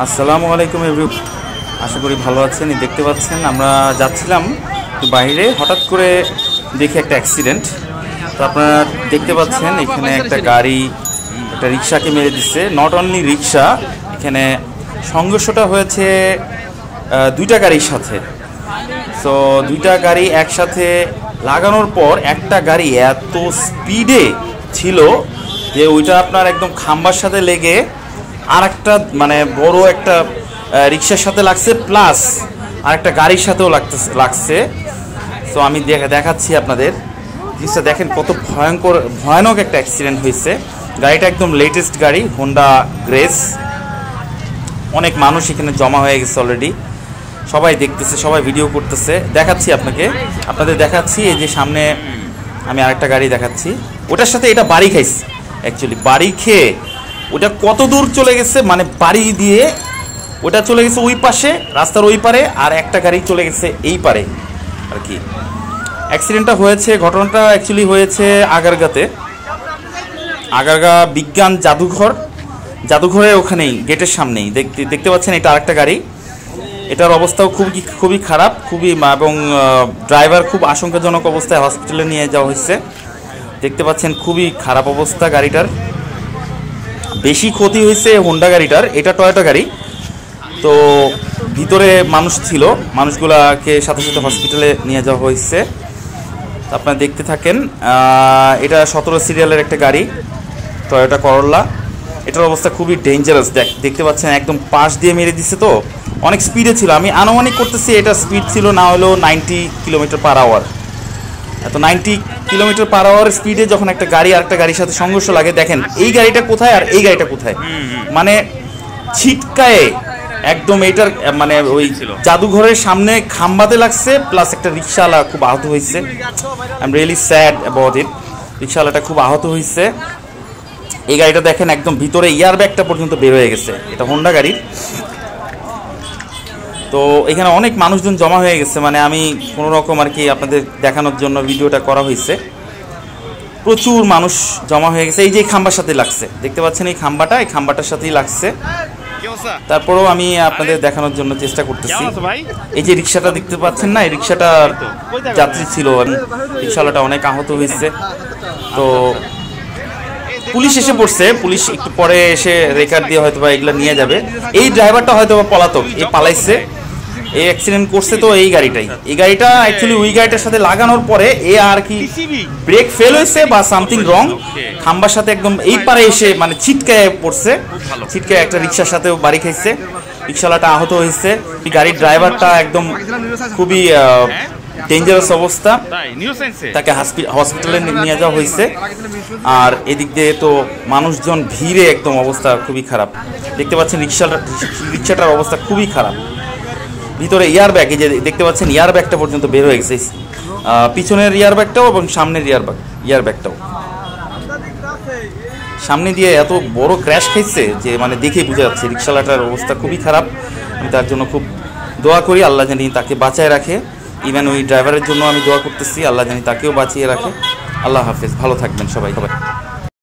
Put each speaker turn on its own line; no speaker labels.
আসসালামু আলাইকুম এভরিওয়ান, আশা করি ভালো আছেন। দেখতে পাচ্ছেন আমরা যাচ্ছিলাম বাইরে, হঠাৎ করে দেখি একটা অ্যাক্সিডেন্ট। তো আপনারা দেখতে পাচ্ছেন এখানে একটা গাড়ি একটা রিক্সাকে মেরে দিচ্ছে। নট অনলি রিক্সা, এখানে সংঘর্ষটা হয়েছে দুইটা গাড়ির সাথে। সো দুইটা গাড়ি একসাথে লাগানোর পর একটা গাড়ি এত স্পিডে ছিল যে ওইটা আপনার একদম খাম্বার সাথে লেগে আর একটা মানে বড় একটা রিক্সার সাথে লাগছে, প্লাস আর একটা গাড়ির সাথেও লাগছে। সো আমি দেখাচ্ছি আপনাদের, জিনিসটা দেখেন কত ভয়ানক একটা অ্যাক্সিডেন্ট হয়েছে। গাড়িটা একদম লেটেস্ট গাড়ি, হোন্ডা গ্রেস। অনেক মানুষ এখানে জমা হয়ে গেছে অলরেডি, সবাই দেখতেছে, সবাই ভিডিও করতেছে। দেখাচ্ছি আপনাদের দেখাচ্ছি। এই যে সামনে আমি আরেকটা গাড়ি দেখাচ্ছি, ওটার সাথে এটা বাড়ি খাইছে। অ্যাকচুয়ালি বাড়ি খেয়ে ওটা কত দূর চলে গেছে, মানে বাড়ি দিয়ে ওটা চলে গেছে ওই পাশে, রাস্তার ওই পারে, আর একটা গাড়ি চলে গেছে এই পারে আর কি। অ্যাক্সিডেন্টটা হয়েছে, ঘটনাটা অ্যাকচুয়ালি হয়েছে আগারগা বিজ্ঞান জাদুঘরের ওখানেই, গেটের সামনেই। দেখতে পাচ্ছেন এটা আরেকটা গাড়ি, এটার অবস্থাও খুবই খারাপ, এবং ড্রাইভার খুব আশঙ্কাজনক অবস্থায় হসপিটালে নিয়ে যাওয়া হয়েছে। দেখতে পাচ্ছেন খুবই খারাপ অবস্থা গাড়িটার। বেশি ক্ষতি হয়েছে হোন্ডা গাড়িটার, এটা টয়োটা গাড়ি। তো ভিতরে মানুষ ছিল, মানুষগুলাকে সাথে সাথে হসপিটালে নিয়ে যাওয়া হয়েছে। আপনারা দেখতে থাকেন। এটা 17 সিরিয়ালের একটা গাড়ি, টয়োটা করোলা। এটার অবস্থা খুবই ডেঞ্জারাস। দেখতে পাচ্ছেন একদম পাশ দিয়ে মেরে দিচ্ছে, তো অনেক স্পিডে ছিল। আমি আনুমানিক করতেছি এটা স্পিড ছিল না হলেও 90 কিলোমিটার/আওয়ার। এত 90 কিলোমিটার/আওয়ার স্পিডে যখন একটা গাড়ি আর একটা গাড়ির সাথে সংঘর্ষ লাগে, দেখেন এই গাড়িটা কোথায় আর এই গাড়িটা কোথায়, মানে ছিটকায়ে একদম এটার মানে ওই জাদুঘরের সামনে খাম্বাতে লাগছে, প্লাস একটা রিক্সাওয়ালা খুব আহত হয়েছে। I am really sad about it. রিক্সাওয়ালাটা খুব আহত হয়েছে। এই গাড়িটা দেখেন একদম ভিতরে ইয়ার ব্যাগটা পর্যন্ত বের হয়ে গেছে, এটা হোন্ডা গাড়ির। তো এখানে অনেক মানুষজন জমা হয়ে গেছে, মানে আমি কোনো রকম আর কি আপনাদের দেখানোর জন্য ভিডিওটা করা হয়েছে। প্রচুর মানুষ জমা হয়ে গেছে। এই যে খাম্বার সাথে লাগছে, দেখতে পাচ্ছেন এই খাম্বাটার সাথেই লাগছে। তারপরেও আমি আপনাদের দেখানোর জন্য চেষ্টা করতেছি। এই যে রিক্সাটা দেখতে পাচ্ছেন না, এই রিক্সাটার যাত্রী ছিল, রিক্সাওয়ালাটা অনেক আহত হয়েছে। তো পুলিশ এসে পড়ছে, পুলিশ একটু পরে এসে রেকর্ড দিয়ে হয়তো বা এগুলো নিয়ে যাবে। এই ড্রাইভারটা হয়তো বা পলাতক, এই পালাইছে, এই অ্যাক্সিডেন্ট করছে। তো এই গাড়িটা অ্যাকচুয়ালি ওই গাড়িটার সাথে লাগানোর পরে এ আর কি ব্রেক ফেল হয়েছে বা সামথিং রং, খাম্বার সাথে একদম এই পারে এসে মানে ছিটকায় পড়ছে, ছিটকায় একটা রিক্সার সাথেও বাড়ি খাইছে। রিক্সাওয়ালাটা আহত হয়েছে। এই গাড়ির ড্রাইভারটা একদম খুবই ডেঞ্জারাস অবস্থা, তাকে হসপিটালে নিয়ে যাওয়া হয়েছে। আর এদিক দিয়ে তো মানুষজন ভিড়ে একদম অবস্থা খুবই খারাপ। দেখতে পাচ্ছেন রিক্সাটার অবস্থা খুবই খারাপ। ভিতরে ইয়ার ব্যাগ, এই যে দেখতে পাচ্ছেন ইয়ার ব্যাগটা পর্যন্ত বের হয়ে গেছে, পিছনের ইয়ার ব্যাগটাও এবং সামনের ইয়ার ব্যাগটাও। সামনে দিয়ে এত বড় ক্র্যাশ খাইছে যে মানে দেখেই বোঝা যাচ্ছে রিক্সাওয়ালাটার অবস্থা খুবই খারাপ। আমি তার জন্য খুব দোয়া করি, আল্লাহ জানি তাকে বাঁচায় রাখে। ইভেন ওই ড্রাইভারের জন্য আমি দোয়া করতেছি, আল্লাহ জানি তাকেও বাঁচিয়ে রাখে। আল্লাহ হাফেজ, ভালো থাকবেন সবাই।